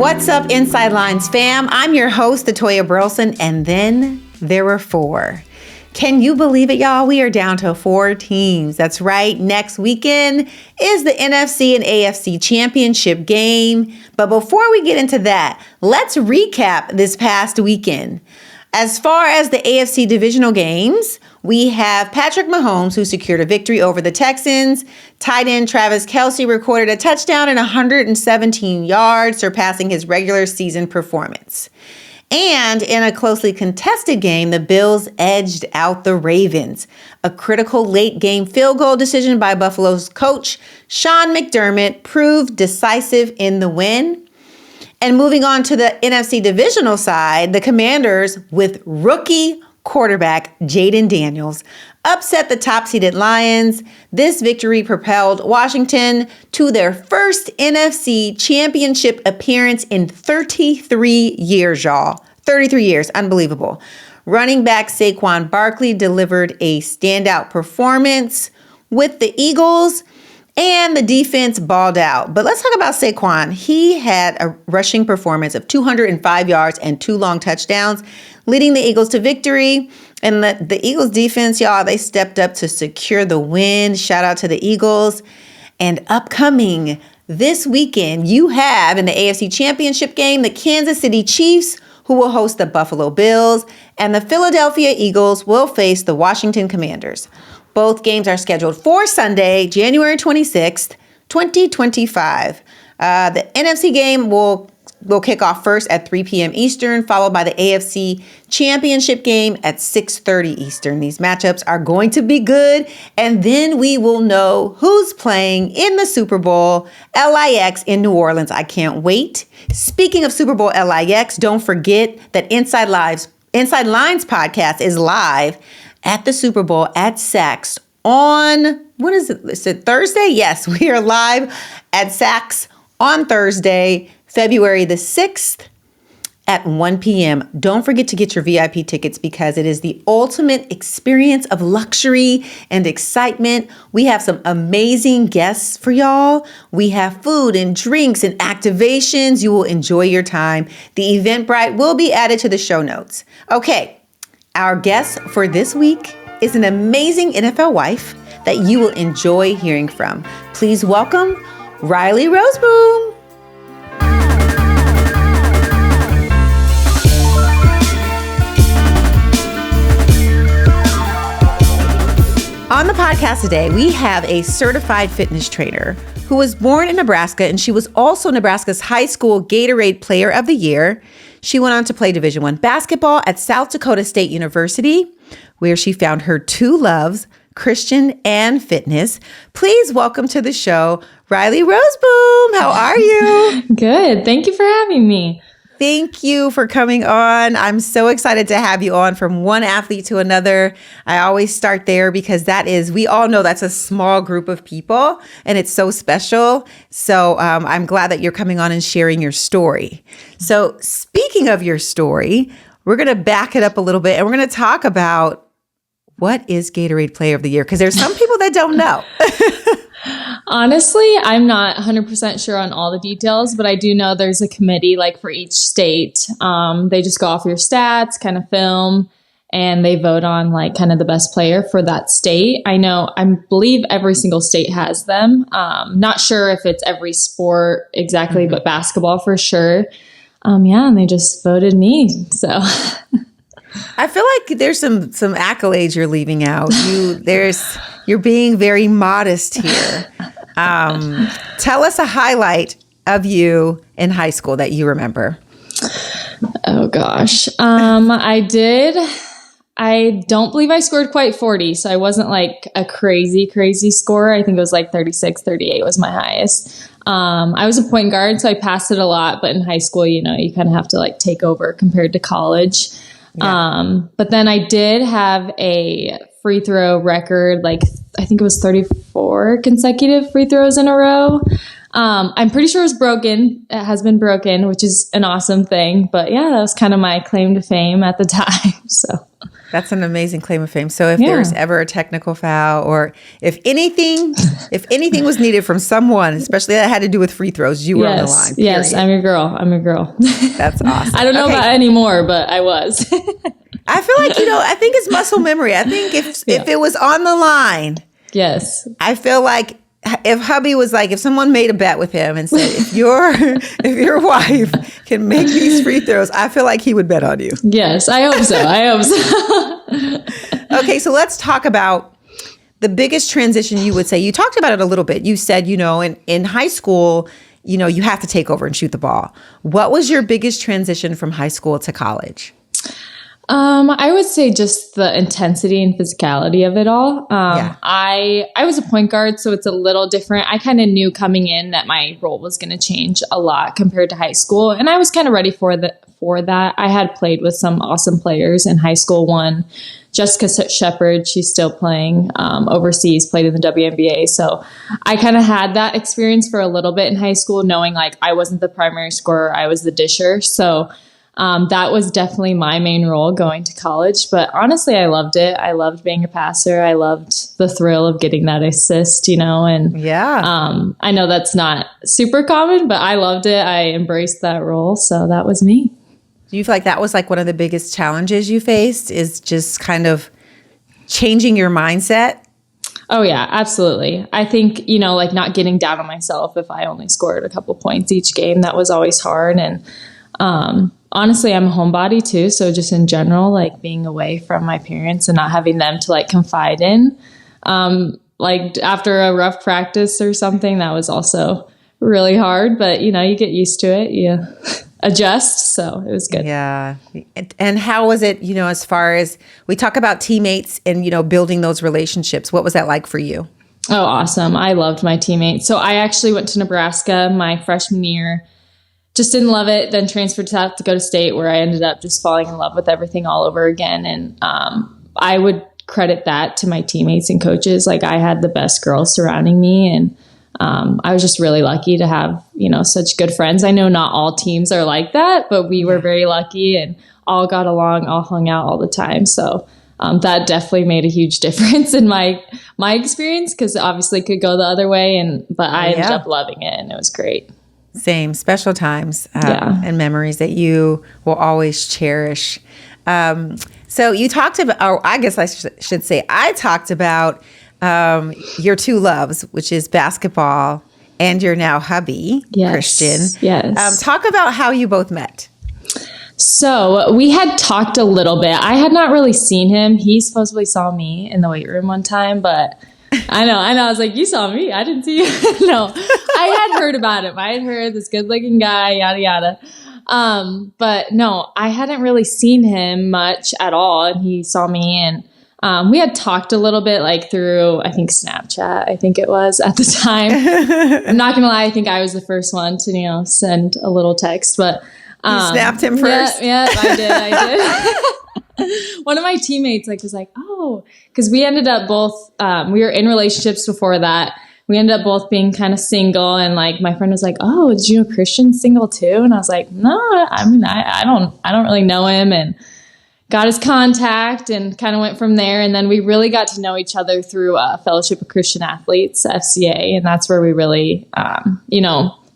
What's up, Inside Lines fam? I'm your host, Atoya Burleson, and then there were four. Can you believe it, y'all? We are down to 4 teams. That's right. Next weekend is the NFC and AFC championship game. But before we get into that, let's recap this past weekend. As far as the AFC divisional games, we have Patrick Mahomes, who secured a victory over the Texans. Tight end Travis Kelce recorded a touchdown and 117 yards, surpassing his regular season performance. And in a closely contested game, the Bills edged out the Ravens. A critical late game field goal decision by Buffalo's coach, Sean McDermott, proved decisive in the win. And moving on to the NFC divisional side, the Commanders, with rookie quarterback Jaden Daniels, upset the top-seeded Lions. This victory propelled Washington to their first NFC championship appearance in 33 years, y'all. 33 years, unbelievable. Running back Saquon Barkley delivered a standout performance with the Eagles, and the defense balled out. But let's talk about Saquon. He had a rushing performance of 205 yards and 2 long touchdowns, leading the Eagles to victory. And the Eagles defense, y'all, they stepped up to secure the win. Shout out to the Eagles. And upcoming this weekend, you have in the AFC Championship game, the Kansas City Chiefs, who will host the Buffalo Bills, and the Philadelphia Eagles will face the Washington Commanders. Both games are scheduled for Sunday, January 26th, 2025. The NFC game will kick off first at 3 p.m. Eastern, followed by the AFC Championship game at 6:30 Eastern. These matchups are going to be good, and then we will know who's playing in the Super Bowl LIX in New Orleans. I can't wait. Speaking of Super Bowl LIX, don't forget that Inside Lines podcast is live at the Super Bowl at Saks on, what is it? Is it Thursday? Yes, we are live at Saks on Thursday, February the 6th at 1 p.m. Don't forget to get your VIP tickets because it is the ultimate experience of luxury and excitement. We have some amazing guests for y'all. We have food and drinks and activations. You will enjoy your time. The Eventbrite will be added to the show notes. Okay. Our guest for this week is an amazing NFL wife that you will enjoy hearing from. Please welcome Rylie Roozeboom. On the podcast today, we have a certified fitness trainer who was born in Nebraska, and she was also Nebraska's high school Gatorade Player of the Year. She went on to play Division I basketball at South Dakota State University, where she found her 2 loves, Christian and fitness. Please welcome to the show, Rylie Roozeboom. How are you? Good. Thank you for having me. Thank you for coming on. I'm so excited to have you on from one athlete to another. I always start there because we all know that's a small group of people and it's so special. So I'm glad that you're coming on and sharing your story. So speaking of your story, we're going to back it up a little bit and we're going to talk about what is Gatorade Player of the Year? Because there's some people that don't know. Honestly, I'm not 100% sure on all the details, but I do know there's a committee like for each state. They just go off your stats, kind of film, and they vote on like kind of the best player for that state. I believe every single state has them. Not sure if it's every sport exactly, but basketball for sure. And they just voted me. So I feel like there's some accolades you're leaving out. You're being very modest here. Tell us a highlight of you in high school that you remember. Oh gosh. I don't believe I scored quite 40. So I wasn't like a crazy scorer. I think it was like 36, 38 was my highest. I was a point guard, so I passed it a lot, but in high school, you kind of have to like take over compared to college. Yeah. But then I did have a free throw record, like I think it was 34 consecutive free throws in a row. I'm pretty sure it was broken. It has been broken, which is an awesome thing. But yeah, that was kind of my claim to fame at the time. So That's an amazing claim of fame. So if there's ever a technical foul, or if anything was needed from someone, especially that had to do with free throws, you were on the line. Period. Yes, I'm your girl. That's awesome. I don't know about anymore, but I was. I feel like, I think it's muscle memory. I think if it was on the line, yes, I feel like if hubby was like, if someone made a bet with him and said, if your wife can make these free throws, I feel like he would bet on you. Yes, I hope so. Okay, so let's talk about the biggest transition you would say. You talked about it a little bit. You said, in high school, you have to take over and shoot the ball. What was your biggest transition from high school to college? I would say just the intensity and physicality of it all. I was a point guard, so it's a little different. I kind of knew coming in that my role was going to change a lot compared to high school, and I was kind of ready for that. I had played with some awesome players in high school. One, Jessica Shepard, she's still playing overseas, played in the WNBA. So I kind of had that experience for a little bit in high school, knowing like I wasn't the primary scorer, I was the disher. So that was definitely my main role going to college. But honestly, I loved it. I loved being a passer. I loved the thrill of getting that assist, and I know that's not super common, but I loved it. I embraced that role. So that was me. Do you feel like that was like one of the biggest challenges you faced, is just kind of changing your mindset? Oh, yeah, absolutely. I think, like not getting down on myself if I only scored a couple points each game. That was always hard. And honestly, I'm a homebody too. So just in general, like being away from my parents and not having them to like confide in, like after a rough practice or something, that was also really hard. But, you get used to it. You adjust. So it was good. Yeah. And how was it, as far as we talk about teammates and, building those relationships, what was that like for you? Oh, awesome. I loved my teammates. So I actually went to Nebraska my freshman year. Just didn't love it. Then transferred to South Dakota State, where I ended up just falling in love with everything all over again. And I would credit that to my teammates and coaches. Like I had the best girls surrounding me, and I was just really lucky to have, such good friends. I know not all teams are like that, but we were very lucky and all got along, all hung out all the time. So that definitely made a huge difference in my experience, because obviously it could go the other way, but I ended up loving it, and it was great. Same special times and memories that you will always cherish. So you talked about, or I guess I should say, I talked about your two loves, which is basketball and your now hubby, Christian. Yes. Talk about how you both met. So we had talked a little bit. I had not really seen him. He supposedly saw me in the weight room one time, but I know. I was like, you saw me. I didn't see you. No, I had heard about him. I had heard this good looking guy, yada, yada. But no, I hadn't really seen him much at all. And he saw me, and we had talked a little bit like through, I think Snapchat, I think it was at the time. I'm not going to lie. I think I was the first one to, send a little text, but you snapped him first. Yeah, I did. One of my teammates was like, oh, because we ended up both, we were in relationships before that. We ended up both being kind of single, and my friend was like, oh, did you know Christian's single too? And I was like, no, I mean, I don't really know him, and got his contact and kind of went from there. And then we really got to know each other through a Fellowship of Christian Athletes, FCA. And that's where we really,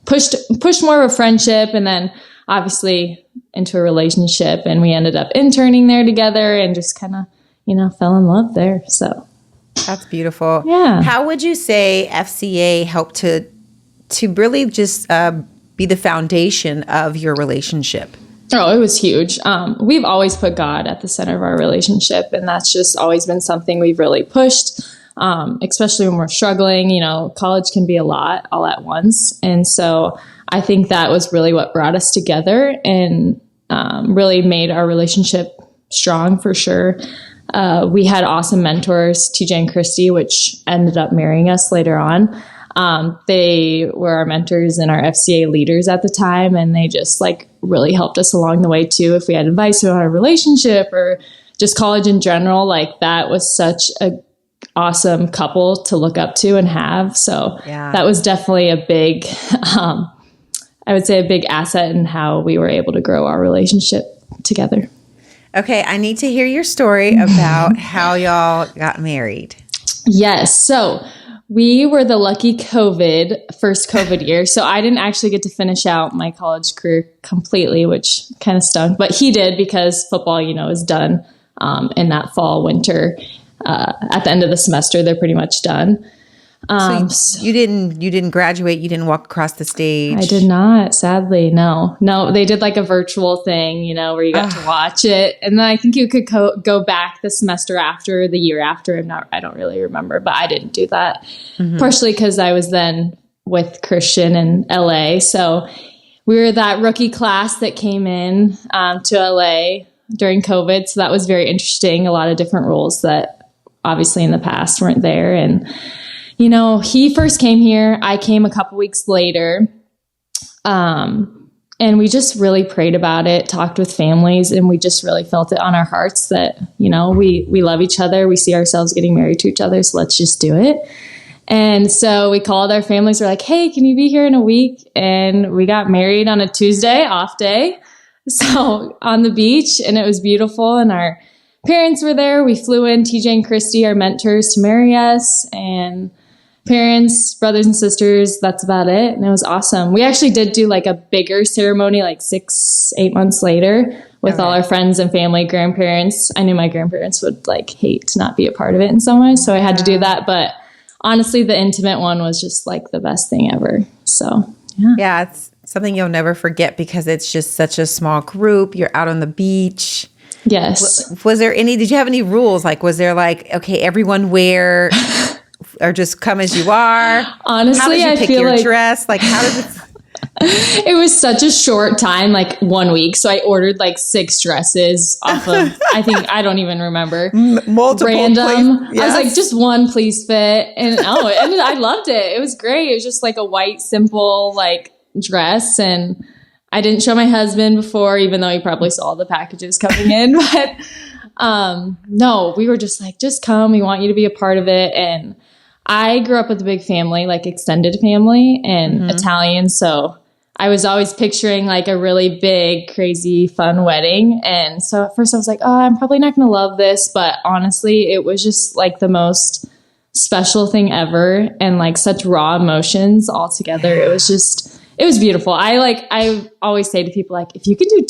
pushed more of a friendship, and then obviously into a relationship, and we ended up interning there together and just kind of, fell in love there. So that's beautiful. Yeah. How would you say FCA helped to really just be the foundation of your relationship? Oh, it was huge. We've always put God at the center of our relationship, and that's just always been something we've really pushed, especially when we're struggling. College can be a lot all at once. And so I think that was really what brought us together and really made our relationship strong for sure. We had awesome mentors, TJ and Christy, which ended up marrying us later on. They were our mentors and our FCA leaders at the time, and they just really helped us along the way too. If we had advice about our relationship or just college in general, that was such a awesome couple to look up to and have. So that was definitely a big, I would say a big asset in how we were able to grow our relationship together. Okay, I need to hear your story about how y'all got married. Yes. So we were the lucky first COVID year. So I didn't actually get to finish out my college career completely, which kind of stunk. But he did because football, is done in that fall, winter. At the end of the semester, they're pretty much done. So you didn't graduate. You didn't walk across the stage. I did not, sadly. No, they did like a virtual thing, where you got to watch it. And then I think you could go back the semester after, the year after. I don't really remember, but I didn't do that. Mm-hmm. Partially because I was then with Christian in LA. So we were that rookie class that came in to LA during COVID. So that was very interesting. A lot of different rules that obviously in the past weren't there. And he first came here. I came a couple weeks later. And we just really prayed about it, talked with families, and we just really felt it on our hearts that, we love each other. We see ourselves getting married to each other. So let's just do it. And so we called our families. We're like, hey, can you be here in a week? And we got married on a Tuesday, off day. So on the beach, and it was beautiful. And our parents were there. We flew in, TJ and Christy, our mentors, to marry us, and parents, brothers and sisters, that's about it. And it was awesome. We actually did do like a bigger ceremony like 6-8 months later with all our friends and family, grandparents. I knew my grandparents would like hate to not be a part of it in some way. So I had to do that. But honestly, the intimate one was just like the best thing ever. So yeah, it's something you'll never forget because it's just such a small group. You're out on the beach. Yes. Did you have any rules? Like, was there like, okay, everyone wear... or just come as you are? Honestly, how did you I pick feel your like dress? Like, how did it? It was such a short time, like 1 week. So I ordered like 6 dresses off of, I don't even remember. Multiple. Random. Yes. I was like, just one, please fit. And I loved it. It was great. It was just like a white, simple, like dress. And I didn't show my husband before, even though he probably saw the packages coming in. But no, we were just like, just come. We want you to be a part of it. And I grew up with a big family, like extended family and Italian. So I was always picturing like a really big, crazy, fun wedding. And so at first I was like, oh, I'm probably not going to love this. But honestly, it was just like the most special thing ever. And like such raw emotions all together. It was beautiful. I always say to people, like, if you can do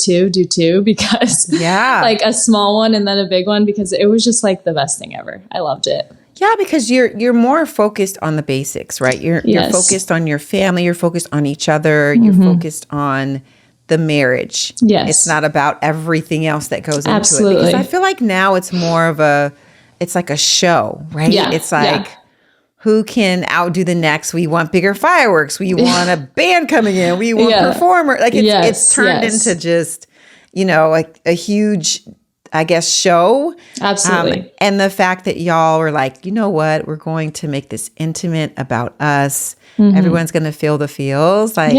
two, because like a small one and then a big one, because it was just like the best thing ever. I loved it. Yeah, because you're more focused on the basics, right? You're focused on your family. You're focused on each other. You're focused on the marriage. Yes. It's not about everything else that goes into Absolutely. it. Because I feel like now it's more of it's like a show, right? Yeah. It's like, who can outdo the next? We want bigger fireworks. We want a band coming in. We want performer. Like it's turned into just, like a huge, I guess, show. Absolutely. And the fact that y'all were like, you know what? We're going to make this intimate about us. Everyone's going to feel the feels. Like,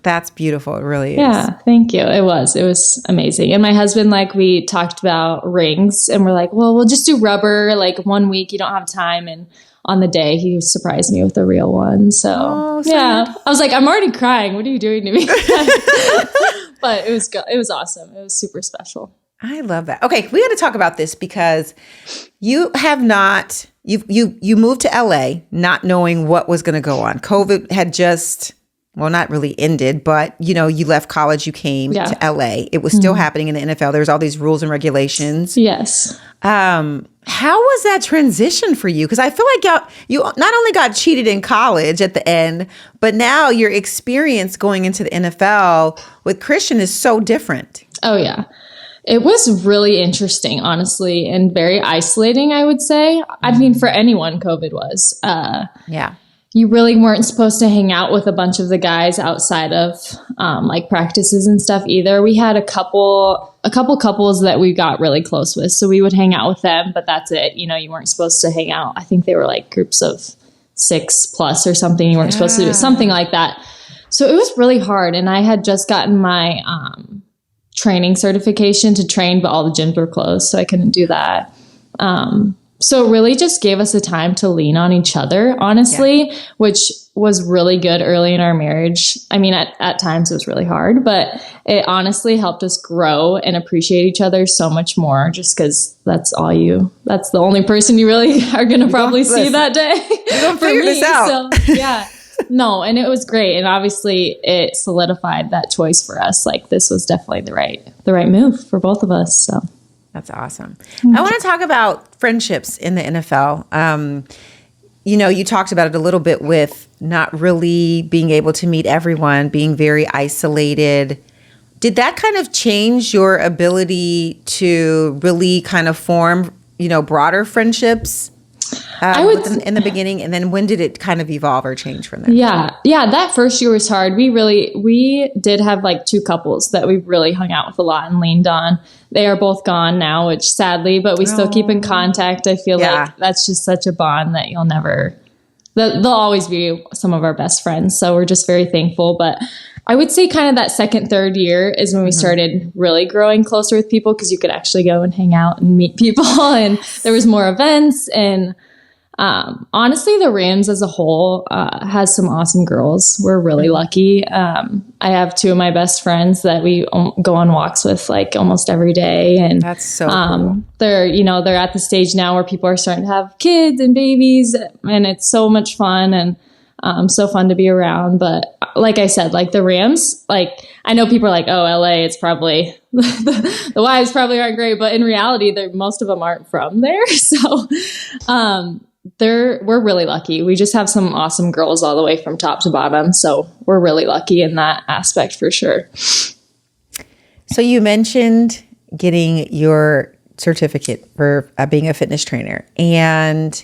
that's beautiful. It really is. Yeah. Thank you. It was amazing. And my husband, like, we talked about rings and we're like, well, we'll just do rubber, like 1 week. You don't have time. And on the day, he surprised me with a real one. So I was like, I'm already crying. What are you doing to me? But it was awesome. It was super special. I love that. Okay, we got to talk about this because you have not, you moved to LA not knowing what was going to go on. COVID had just, not really ended, but you left college, you came to LA. It was still happening in the NFL. There was all these rules and regulations. Yes. How was that transition for you? Because I feel like you not only got cheated in college at the end, but now your experience going into the NFL with Christian is so different. Oh, yeah. It was really interesting, honestly, and very isolating, I would say. I mean, for anyone, COVID was. You really weren't supposed to hang out with a bunch of the guys outside of like practices and stuff either. We had a couple couples that we got really close with, so we would hang out with them, but that's it. You weren't supposed to hang out. I think they were like groups of 6+ or something. You weren't supposed to do something like that. So it was really hard, and I had just gotten my training certification to train, but all the gyms were closed, so I couldn't do that. So it really just gave us a time to lean on each other, honestly, which was really good early in our marriage. I mean, at times it was really hard, but it honestly helped us grow and appreciate each other so much more, just because that's the only person you really are going to probably see that day. You're going to figure this out. So, yeah. No, and it was great. And obviously it solidified that choice for us. Like, this was definitely the right move for both of us. So that's awesome. I want to talk about friendships in the NFL. You talked about it a little bit with not really being able to meet everyone, being very isolated. Did that kind of change your ability to really kind of form, broader friendships in the beginning? And then when did it kind of evolve or change from there? Yeah. That first year was hard. We did have like 2 couples that we really hung out with a lot and leaned on. They are both gone now, which sadly, but we still keep in contact. I feel like that's just such a bond that they'll always be some of our best friends. So we're just very thankful. But I would say kind of that second, third year is when we started really growing closer with people, because you could actually go and hang out and meet people, and there was more events. And honestly, the Rams as a whole has some awesome girls. We're really lucky. I have 2 of my best friends that we go on walks with like almost every day, and that's so cool. They're at the stage now where people are starting to have kids and babies, and it's so much fun and so fun to be around. But like I said, like the Rams, like I know people are like, oh, LA, it's probably the wives probably aren't great, but in reality, most of them aren't from there, so. We're really lucky. We just have some awesome girls all the way from top to bottom. So we're really lucky in that aspect for sure. So you mentioned getting your certificate for being a fitness trainer. And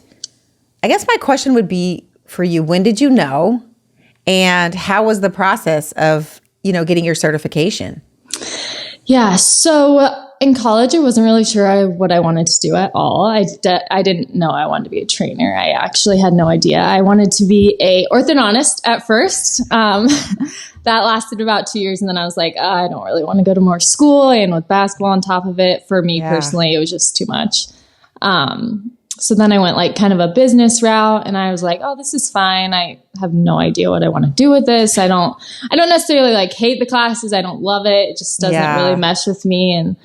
I guess my question would be for you, when did you know? And how was the process of, getting your certification? Yeah. So in college, I wasn't really sure what I wanted to do at all. I didn't know I wanted to be a trainer. I actually had no idea. I wanted to be a orthodontist at first. That lasted about 2 years. And then I was like, I don't really want to go to more school. And with basketball on top of it, for me personally, it was just too much. So then I went like kind of a business route, and I was like, oh, this is fine. I have no idea what I want to do with this. I don't necessarily like hate the classes. I don't love it. It just doesn't really mesh with me. And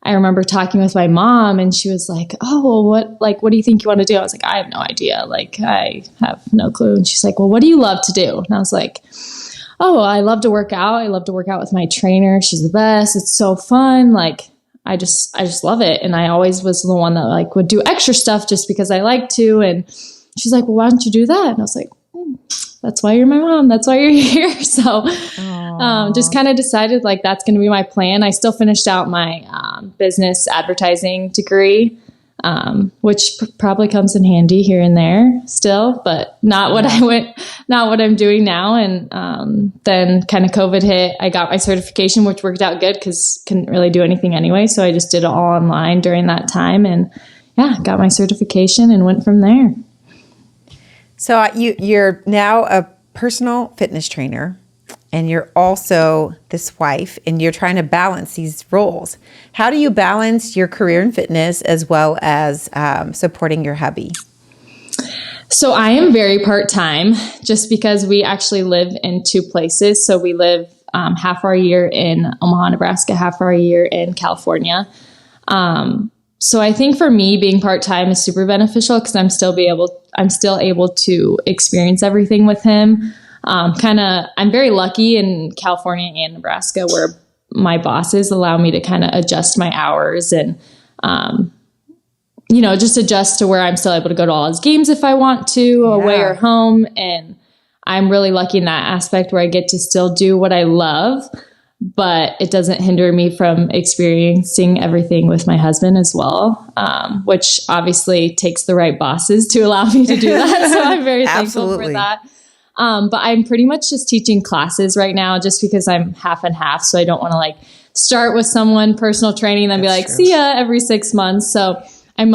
I remember talking with my mom, and she was like, oh, well, what do you think you want to do? I was like, I have no idea. Like, I have no clue. And she's like, well, what do you love to do? And I was like, oh, I love to work out. I love to work out with my trainer. She's the best. It's so fun. Like, I just love it. And I always was the one that like would do extra stuff just because I like to. And she's like, well, why don't you do that? And I was like, that's why you're my mom. That's why you're here. So just kind of decided like that's going to be my plan. I still finished out my business advertising degree, which probably comes in handy here and there still, but not what I'm doing now. And then kind of COVID hit. I got my certification, which worked out good because couldn't really do anything anyway. So I just did it all online during that time, and got my certification and went from there. So you're now a personal fitness trainer, and you're also this wife, and you're trying to balance these roles. How do you balance your career in fitness as well as supporting your hubby? So I am very part-time just because we actually live in 2 places. So we live half our year in Omaha, Nebraska, half our year in California. So I think for me, being part-time is super beneficial because I'm still able to experience everything with him. I'm very lucky in California and Nebraska where my bosses allow me to kind of adjust my hours and, just adjust to where I'm still able to go to all his games if I want to, away or home. And I'm really lucky in that aspect where I get to still do what I love, but it doesn't hinder me from experiencing everything with my husband as well, which obviously takes the right bosses to allow me to do that. So I'm very thankful for that. But I'm pretty much just teaching classes right now just because I'm half and half. So I don't want to start with someone personal training and then be like, see ya every 6 months. So I'm,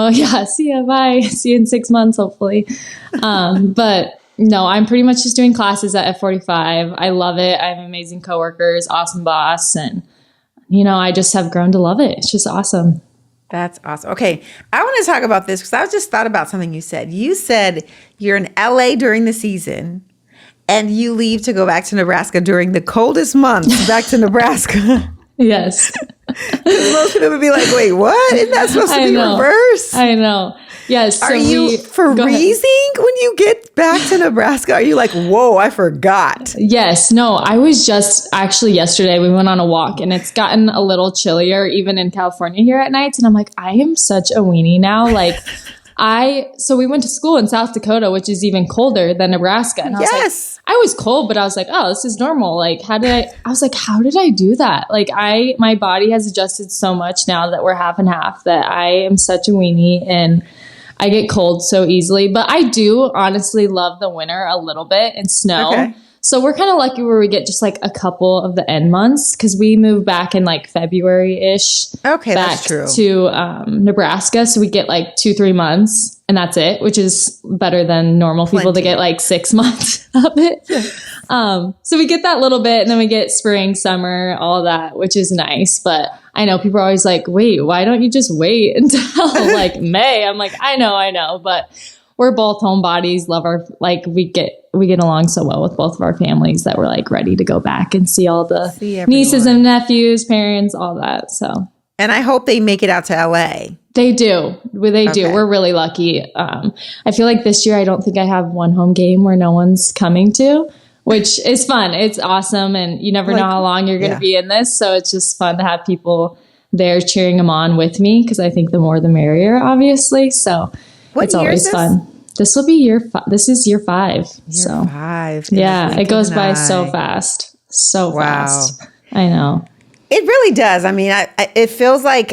see ya, bye. See you in 6 months, hopefully. But no, I'm pretty much just doing classes at F45. I love it. I have amazing coworkers, awesome boss. And, I just have grown to love it. It's just awesome. That's awesome. Okay. I want to talk about this because I just thought about something you said. You said you're in LA during the season and you leave to go back to Nebraska during the coldest months back to Nebraska. Yes. Because most people would be like, wait, what? Isn't that supposed to be reversed? I know. Yes. Are you freezing when you get back to Nebraska? Are you like, whoa, I forgot? Yes. No, I was just actually yesterday, we went on a walk and it's gotten a little chillier even in California here at nights. And I'm like, I am such a weenie now. Like so we went to school in South Dakota, which is even colder than Nebraska. And I was like, I was cold, but I was like, oh, this is normal. Like, how did I do that? Like my body has adjusted so much now that we're half and half that I am such a weenie and I get cold so easily. But I do honestly love the winter a little bit and snow. Okay. So we're kind of lucky where we get just like a couple of the end months because we moved back in like February-ish. Okay, back that's true. To Nebraska. So we get like 2-3 months and that's it, which is better than normal people that get like 6 months of it. So we get that little bit and then we get spring, summer, all that, which is nice. But I know people are always like, wait, why don't you just wait until like May? I'm like, I know, but we're both homebodies, love our, like we get along so well with both of our families that we're like ready to go back and see all the nieces and nephews, parents, all that. So, and I hope they make it out to LA. They do. Do. We're really lucky. I feel like this year, I don't think I have one home game where no one's coming to, which is fun. It's awesome. And you never know how long you're going to be in this. So it's just fun to have people there cheering them on with me. Cause I think the more the merrier, obviously. So it's always fun. This will be this is year 5. Year 5. Yeah. It goes by so fast. So fast. I know. It really does. I mean, it feels like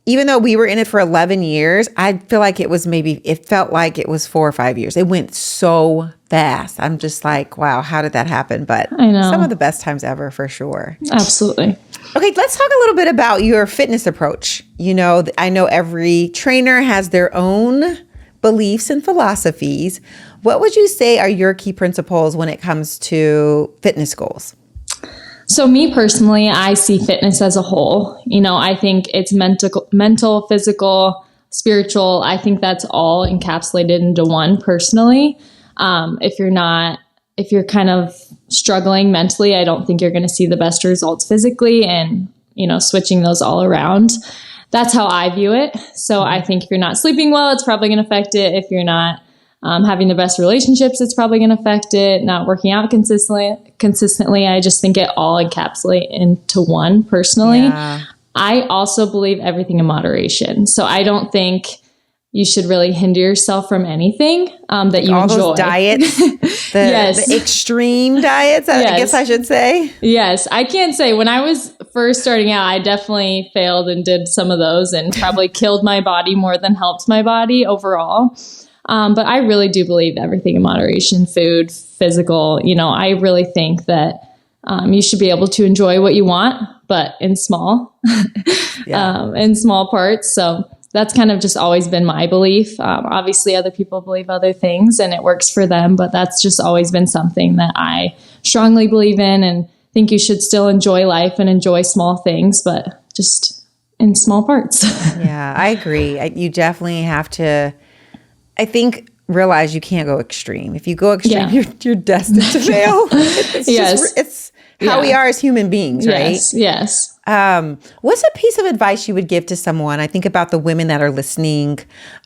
even though we were in it for 11 years, I feel like it felt like it was 4 or 5 years. It went so fast. I'm just like, wow, how did that happen? But I know. Some of the best times ever for sure. Absolutely. Okay, let's talk a little bit about your fitness approach. You know, I know every trainer has their own beliefs and philosophies. What would you say are your key principles when it comes to fitness goals? So me personally, I see fitness as a whole. You know, I think it's mental, physical, spiritual. I think that's all encapsulated into one personally. If you're kind of struggling mentally, I don't think you're going to see the best results physically, and, you know, switching those all around. That's how I view it. So I think if you're not sleeping well, it's probably going to affect it. If you're not having the best relationships, it's probably going to affect it. Not working out consistently. I just think it all encapsulates into one personally. Yeah. I also believe everything in moderation. So I don't think you should really hinder yourself from anything that you enjoy. All those diets, the extreme diets, I guess I should say. Yes. I can't say. When I was first starting out, I definitely failed and did some of those and probably killed my body more than helped my body overall. But I really do believe everything in moderation, food, physical. You know, I really think that you should be able to enjoy what you want, but in small parts. So that's kind of just always been my belief. Obviously, other people believe other things and it works for them, but that's just always been something that I strongly believe in and think you should still enjoy life and enjoy small things, but just in small parts. Yeah, I agree. You definitely have to, I think, realize you can't go extreme. If you go extreme, you're destined to fail. It's how we are as human beings, right? Yes. What's a piece of advice you would give to someone? I think about the women that are listening.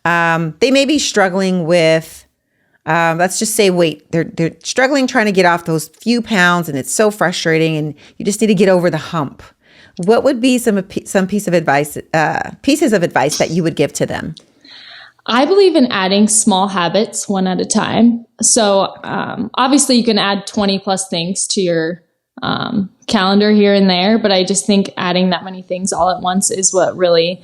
They may be struggling with, let's just say weight. They're struggling trying to get off those few pounds, and it's so frustrating, and you just need to get over the hump. What would be some pieces of advice that you would give to them? I believe in adding small habits one at a time. So obviously you can add 20 plus things to your calendar here and there, but I just think adding that many things all at once is what really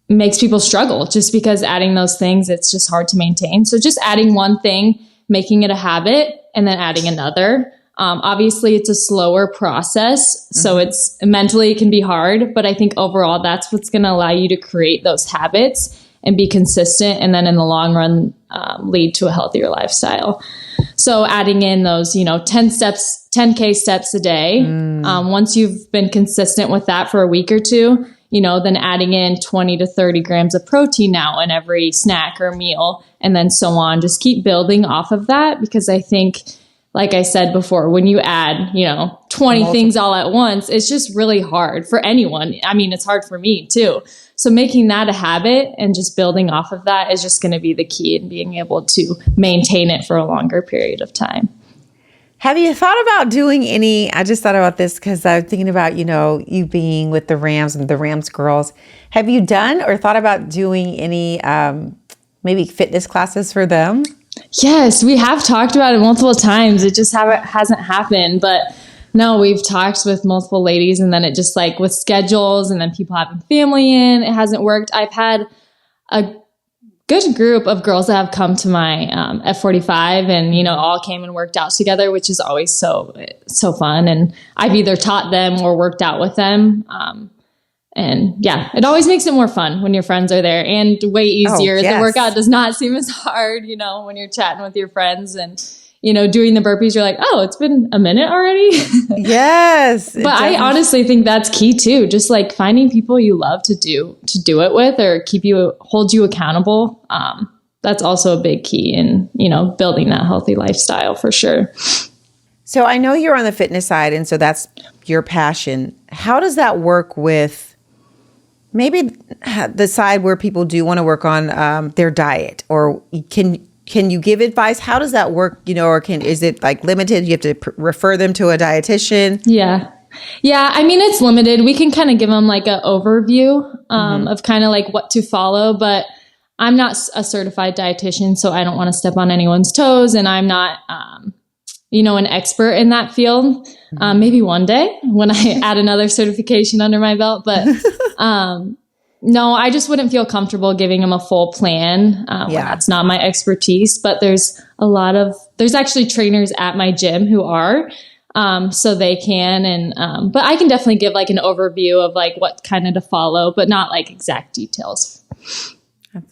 makes people struggle, just because adding those things, it's just hard to maintain. So just adding one thing, making it a habit, and then adding another. Obviously it's a slower process, so it's mentally it can be hard, but I think overall that's what's going to allow you to create those habits and be consistent, and then in the long run lead to a healthier lifestyle. So adding in those, 10K steps a day. Once you've been consistent with that for a week or two, then adding in 20 to 30 grams of protein now in every snack or meal, and then so on. Just keep building off of that, because I think, like I said before, when you add, 20 things all at once, it's just really hard for anyone. I mean, it's hard for me too. So making that a habit and just building off of that is just going to be the key in being able to maintain it for a longer period of time. Have you thought about doing any, I just thought about this because I was thinking about, you being with the Rams and the Rams girls. Have you done or thought about doing any maybe fitness classes for them? Yes, we have talked about it multiple times. It just hasn't happened. But no, we've talked with multiple ladies, and then it just like with schedules and then people having family in, it hasn't worked. I've had a good group of girls that have come to my F45 and, all came and worked out together, which is always so fun. And I've either taught them or worked out with them. And yeah, it always makes it more fun when your friends are there, and way easier. Oh, yes. The workout does not seem as hard, when you're chatting with your friends and, doing the burpees, you're like, oh, it's been a minute already. Yes. But I honestly think that's key too. Just like finding people you love to do it with, or hold you accountable. That's also a big key in, building that healthy lifestyle for sure. So I know you're on the fitness side, and so that's your passion. How does that work with maybe the side where people do want to work on their diet, or can you give advice? How does that work? Or is it like limited? You have to refer them to a dietitian? Yeah. Yeah. I mean, it's limited. We can kind of give them like an overview of kind of like what to follow, but I'm not a certified dietitian, so I don't want to step on anyone's toes, and I'm not, an expert in that field. Maybe one day when I add another certification under my belt, but no, I just wouldn't feel comfortable giving them a full plan. When that's not my expertise, but there's actually trainers at my gym who are, so they can, but I can definitely give like an overview of like what kind of to follow, but not like exact details.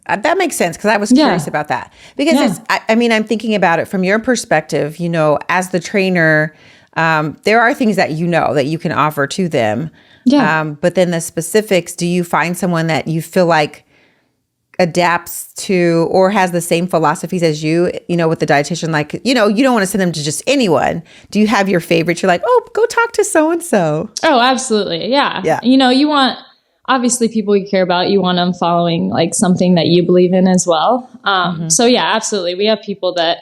That makes sense, because I was curious about that. Because I'm thinking about it from your perspective, as the trainer, there are things that that you can offer to them. Yeah. But then the specifics, do you find someone that you feel like adapts to or has the same philosophies as you, with the dietitian? Like, you don't want to send them to just anyone. Do you have your favorites? You're like, oh, go talk to so-and-so. Oh, absolutely. Yeah. Yeah. You want, obviously, people you care about, you want them following like something that you believe in as well. So yeah, absolutely. We have people that,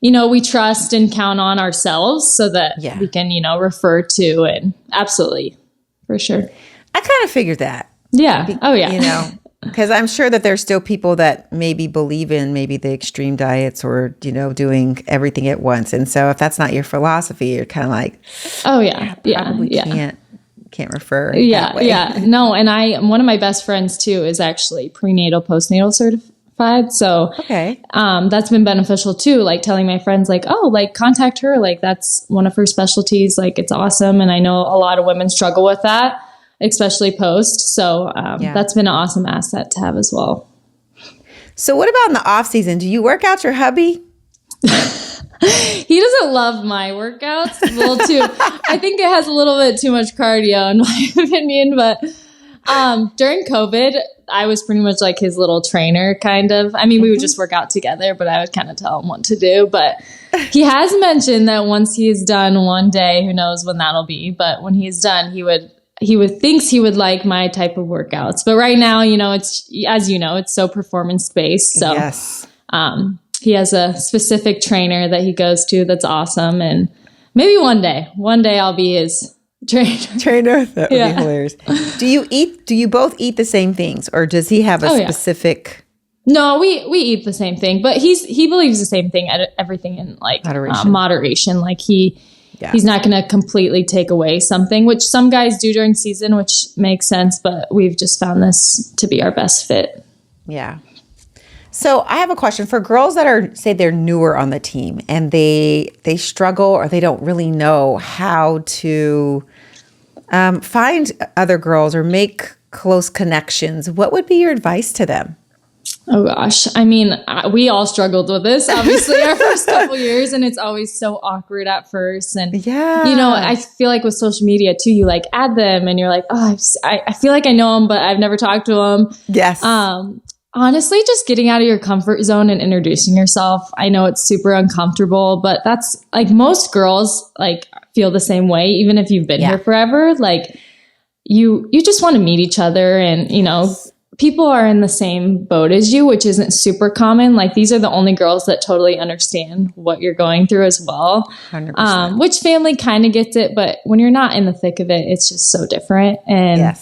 we trust and count on ourselves so that we can, refer to, and absolutely, for sure. I kind of figured that. Yeah. Oh yeah. Because I'm sure that there's still people that maybe believe in maybe the extreme diets or, doing everything at once. And so if that's not your philosophy, you're kind of like, oh yeah. Probably can't refer. Yeah. Yeah. No. And one of my best friends too is actually prenatal, postnatal certified. So, that's been beneficial too. Like telling my friends like, oh, like contact her. Like that's one of her specialties. Like it's awesome. And I know a lot of women struggle with that, especially post. So, that's been an awesome asset to have as well. So what about in the off season? Do you work out your hubby? He doesn't love my workouts. A little too, I think it has a little bit too much cardio in my opinion, but during COVID, I was pretty much like his little trainer kind of. I mean, we would just work out together, but I would kind of tell him what to do. But he has mentioned that once he's done one day, who knows when that'll be, but when he's done, he thinks he would like my type of workouts. But right now, it's, as it's so performance based. So yes. He has a specific trainer that he goes to that's awesome. And maybe one day I'll be his trainer. That would be hilarious. Do you both eat the same things, or does he have a specific? No, we eat the same thing, but he believes the same thing, everything in like moderation. Like he's not going to completely take away something, which some guys do during season, which makes sense, but we've just found this to be our best fit. Yeah. So I have a question for girls that say they're newer on the team and they struggle or they don't really know how to find other girls or make close connections. What would be your advice to them? Oh gosh. I mean, we all struggled with this, obviously, our first couple years, and it's always so awkward at first. And, I feel like with social media too, you like add them and you're like, oh, I feel like I know them, but I've never talked to them. Yes. Honestly, just getting out of your comfort zone and introducing yourself. I know it's super uncomfortable, but that's like most girls like feel the same way, even if you've been here forever. Like you just want to meet each other, and, people are in the same boat as you, which isn't super common. Like these are the only girls that totally understand what you're going through as well. 100%. Which family kind of gets it, but when you're not in the thick of it, it's just so different. And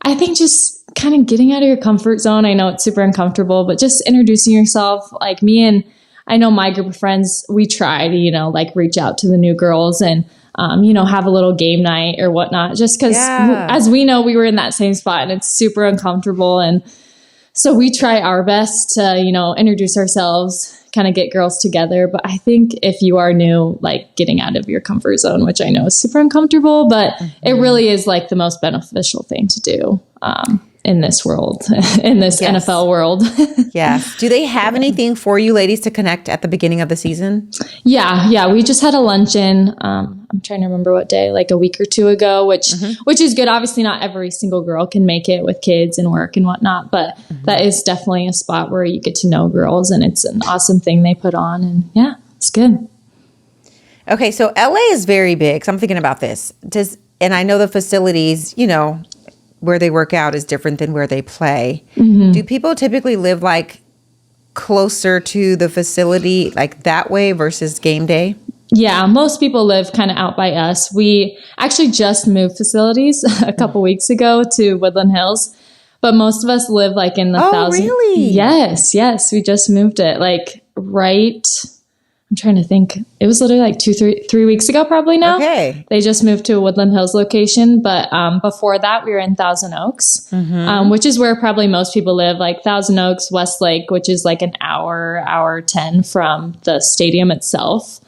I think just kind of getting out of your comfort zone. I know it's super uncomfortable, but just introducing yourself. Like me and I know my group of friends, we try to, like reach out to the new girls and, have a little game night or whatnot, just because as we know, we were in that same spot and it's super uncomfortable. And so we try our best to, introduce ourselves, kind of get girls together. But I think if you are new, like getting out of your comfort zone, which I know is super uncomfortable, but it really is like the most beneficial thing to do in this world, in this NFL world. Yes. Do they have anything for you ladies to connect at the beginning of the season? Yeah. We just had a luncheon. I'm trying to remember what day, like a week or two ago, which is good. Obviously not every single girl can make it with kids and work and whatnot, but that is definitely a spot where you get to know girls, and it's an awesome thing they put on, and it's good. Okay. So LA is very big. So I'm thinking about this. And I know the facilities, where they work out is different than where they play. Do people typically live like closer to the facility like that way versus game day? Yeah, most people live kind of out by us. We actually just moved facilities a couple weeks ago to Woodland Hills, but most of us live like in the thousand. Really? Yes. We just moved it like right. I'm trying to think. It was literally like 3 weeks ago, probably now. Okay. They just moved to a Woodland Hills location. But before that, we were in Thousand Oaks, which is where probably most people live, like Thousand Oaks, Westlake, which is like an hour 10 from the stadium itself.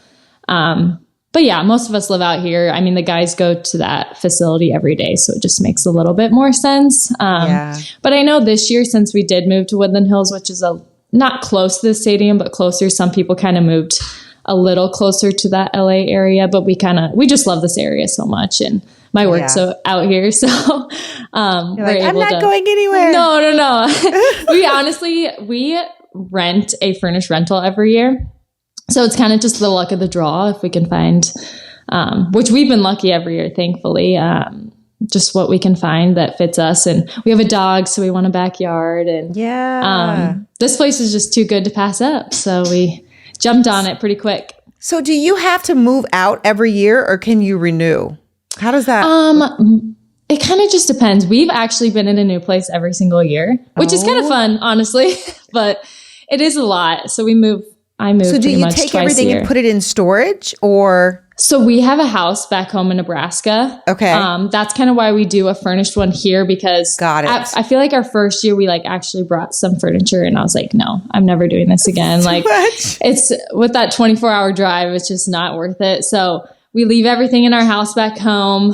But yeah, most of us live out here. I mean, the guys go to that facility every day, so it just makes a little bit more sense. But I know this year, since we did move to Woodland Hills, which is not close to the stadium, but closer. Some people kind of moved a little closer to that LA area, but we just love this area so much, and my work's out here. So, I'm not going anywhere. No. we rent a furnished rental every year. So it's kind of just the luck of the draw if we can find, which we've been lucky every year, thankfully. Just what we can find that fits us. And we have a dog, so we want a backyard. And this place is just too good to pass up. So we jumped on it pretty quick. So do you have to move out every year, or can you renew? How does that? It kind of just depends. We've actually been in a new place every single year, which is kind of fun, honestly, but it is a lot. So I move. So do you take everything and put it in storage, or? So we have a house back home in Nebraska. Okay. That's kind of why we do a furnished one here, because I feel like our first year we like actually brought some furniture, and I was like, no, I'm never doing this again. Like it's with that 24-hour drive, it's just not worth it. So we leave everything in our house back home.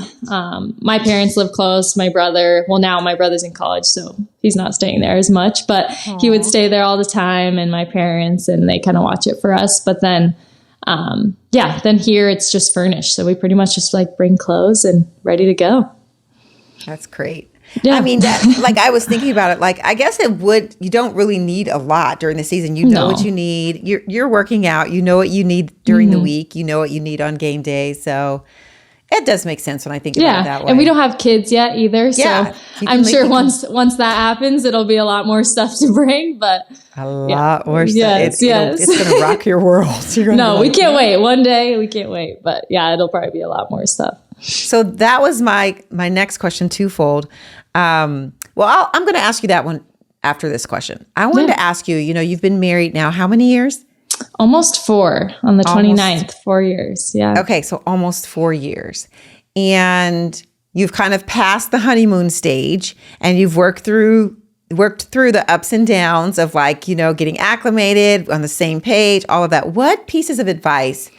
My parents live close. My brother's in college, so he's not staying there as much, but he would stay there all the time, and my parents, and they kind of watch it for us. But then then here it's just furnished. So we pretty much just like bring clothes and ready to go. That's great. Yeah. I mean, like I was thinking about it, like, I guess you don't really need a lot during the season. You know what you need. You're working out. You know what you need during the week. You know what you need on game day. So it does make sense when I think about it that way. And we don't have kids yet either. So I'm sure once that happens, it'll be a lot more stuff to bring, but a lot more stuff. Yes. It's going to rock your world. No, we can't wait. One day we can't wait, but it'll probably be a lot more stuff. So that was my next question, twofold. I'm going to ask you that one after this question. I wanted to ask you, you've been married now how many years? Almost 4 on the 29th, 4 years. Yeah. Okay. So almost 4 years. And you've kind of passed the honeymoon stage, and you've worked through the ups and downs of like, getting acclimated, on the same page, all of that. What pieces of advice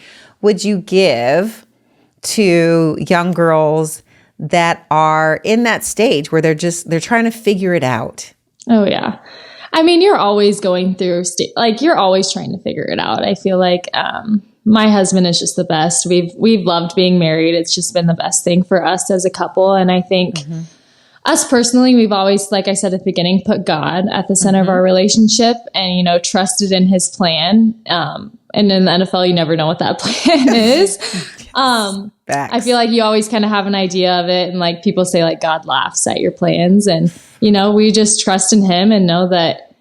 would you give to young girls that are in that stage where they're trying to figure it out? Oh, yeah. I mean, you're always going through, you're always trying to figure it out. I feel like my husband is just the best. We've loved being married. It's just been the best thing for us as a couple. And I think us personally, we've always, like I said at the beginning, put God at the center of our relationship and, you know, trusted in his plan. And in the NFL, you never know what that plan is. I feel like you always kind of have an idea of it. And like people say, like, God laughs at your plans. And, you know, we just trust in him and know that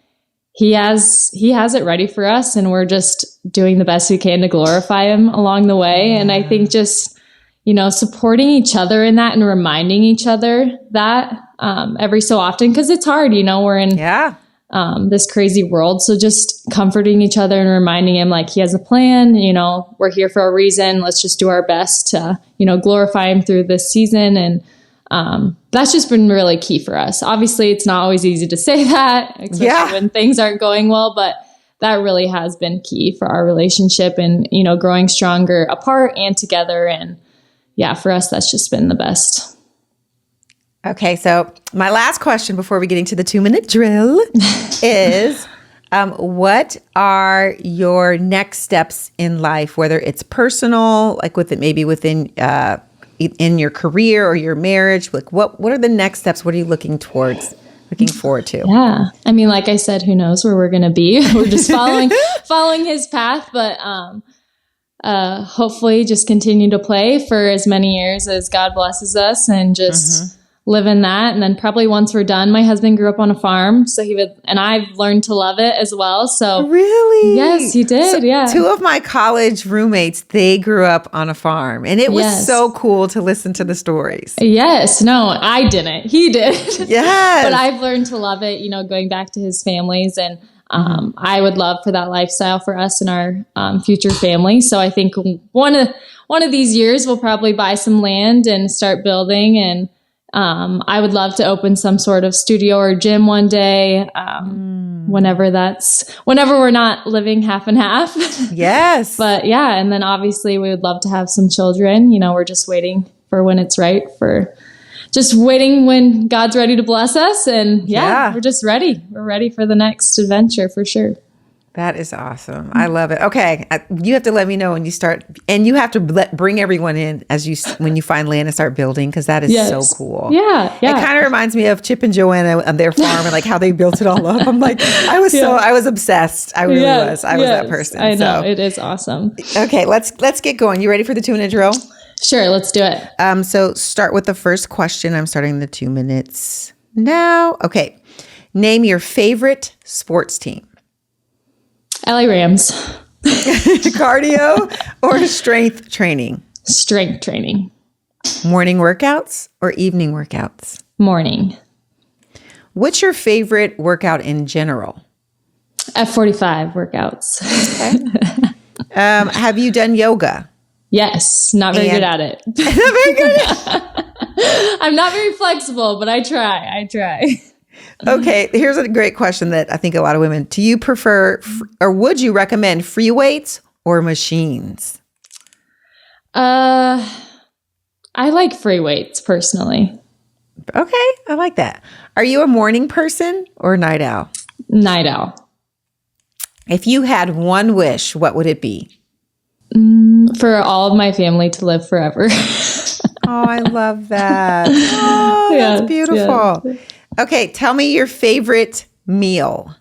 he has it ready for us. And we're just doing the best we can to glorify him along the way. And I think just, you know, supporting each other in that and reminding each other that every so often, because it's hard, you know, we're in this crazy world. So just comforting each other and reminding him, like, he has a plan, you know, we're here for a reason. Let's just do our best to, you know, glorify him through this season. And that's just been really key for us. Obviously, it's not always easy to say that, especially when things aren't going well, but that really has been key for our relationship and, you know, growing stronger apart and together. And yeah, for us, that's just been the best. Okay, so my last question before we get into the 2-minute drill is, what are your next steps in life, whether it's personal, like maybe within in your career or your marriage? Like, what are the next steps? What are you looking forward to? Yeah, I mean, like I said, who knows where we're going to be? We're just following his path, but hopefully just continue to play for as many years as God blesses us and just live in that. And then probably once we're done, my husband grew up on a farm, so and I've learned to love it as well. So really? Yes, he did. So 2 of my college roommates, they grew up on a farm, and it was so cool to listen to the stories. Yes. No, I didn't. He did. Yes. But I've learned to love it, you know, going back to his families, and I would love for that lifestyle for us and our future family. So I think one of these years we'll probably buy some land and start building. And I would love to open some sort of studio or gym one day, whenever we're not living half and half. Yes. But yeah, and then obviously we would love to have some children. You know, we're just waiting for when it's right, just waiting when God's ready to bless us. And we're just ready. We're ready for the next adventure for sure. That is awesome. I love it. Okay. You have to let me know when you start, and you have to bring everyone in when you find land and start building, because that is so cool. Yeah. It kind of reminds me of Chip and Joanna on their farm and like how they built it all up. I'm like, I was obsessed. I really was. I was that person. I know. It is awesome. Okay. Let's get going. You ready for the 2-minute drill? Sure. Let's do it. So start with the first question. I'm starting the 2 minutes now. Okay. Name your favorite sports team. LA Rams. Cardio or strength training? Strength training. Morning workouts or evening workouts? Morning. What's your favorite workout in general? F45 workouts. Okay. Have you done yoga? Yes. Not very good at it. Not very good. I'm not very flexible, but I try. Okay, here's a great question that I think a lot of women, do you prefer or would you recommend free weights or machines? I like free weights personally. Okay, I like that. Are you a morning person or night owl? Night owl. If you had one wish, what would it be? For all of my family to live forever. Oh, I love that. Oh, that's beautiful. Yeah. Okay, tell me your favorite meal.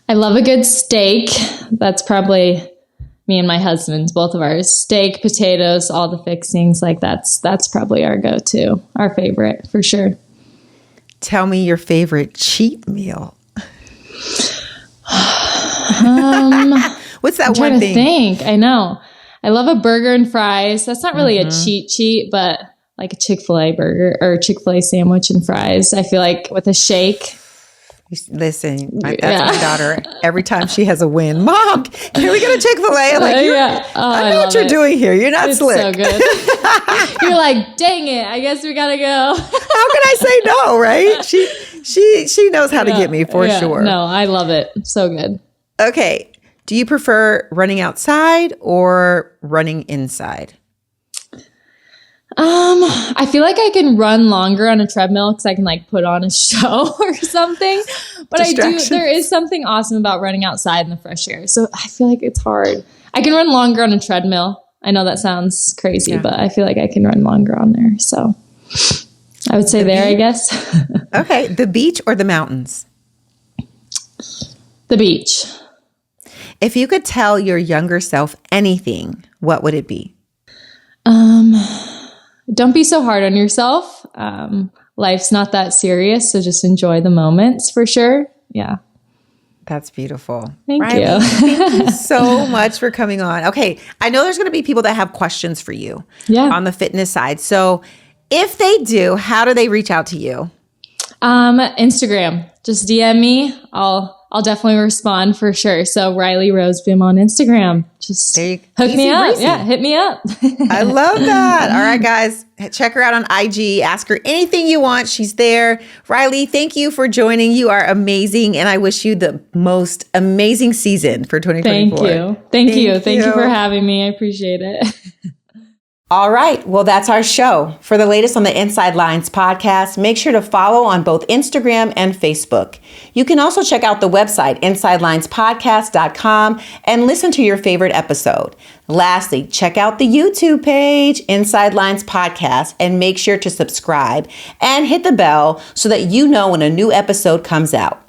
I love a good steak. That's probably me and my husband's, both of ours. Steak, potatoes, all the fixings. Like that's probably our go-to, our favorite for sure. Tell me your favorite cheat meal. What's that one thing? To think. I know. I love a burger and fries. That's not really a cheat, but like a Chick-fil-A burger or Chick-fil-A sandwich and fries. I feel like with a shake. Listen, that's my daughter. Every time she has a win, Mom, can we go to Chick-fil-A? I'm like, I know what you're doing here. You're not slick. So good. You're like, dang it. I guess we gotta go. How can I say no, right? She knows how to get me for sure. No, I love it. So good. Okay. Do you prefer running outside or running inside? I feel like I can run longer on a treadmill because I can like put on a show or something. But there is something awesome about running outside in the fresh air. So I feel like it's hard. I can run longer on a treadmill. I know that sounds crazy, but I feel like I can run longer on there. So I would say I guess. Okay. The beach or the mountains? The beach. If you could tell your younger self anything, what would it be? Don't be so hard on yourself. Life's not that serious, so just enjoy the moments for sure. Yeah. That's beautiful. Thank you. Thank you so much for coming on. Okay. I know there's going to be people that have questions for you on the fitness side. So if they do, how do they reach out to you? Instagram. Just DM me. I'll definitely respond for sure. So Rylie Roozeboom on Instagram. Just hook me up. Breezy. Yeah, hit me up. I love that. All right, guys. Check her out on IG. Ask her anything you want. She's there. Rylie, thank you for joining. You are amazing. And I wish you the most amazing season for 2024. Thank you. Thank you for having me. I appreciate it. All right. Well, that's our show. For the latest on the Inside Lines podcast, make sure to follow on both Instagram and Facebook. You can also check out the website, InsideLinesPodcast.com, and listen to your favorite episode. Lastly, check out the YouTube page, Inside Lines Podcast, and make sure to subscribe and hit the bell so that you know when a new episode comes out.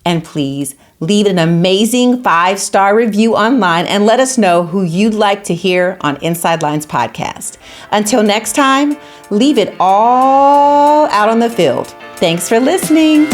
And please leave an amazing 5-star review online and let us know who you'd like to hear on Inside Lines Podcast. Until next time, leave it all out on the field. Thanks for listening.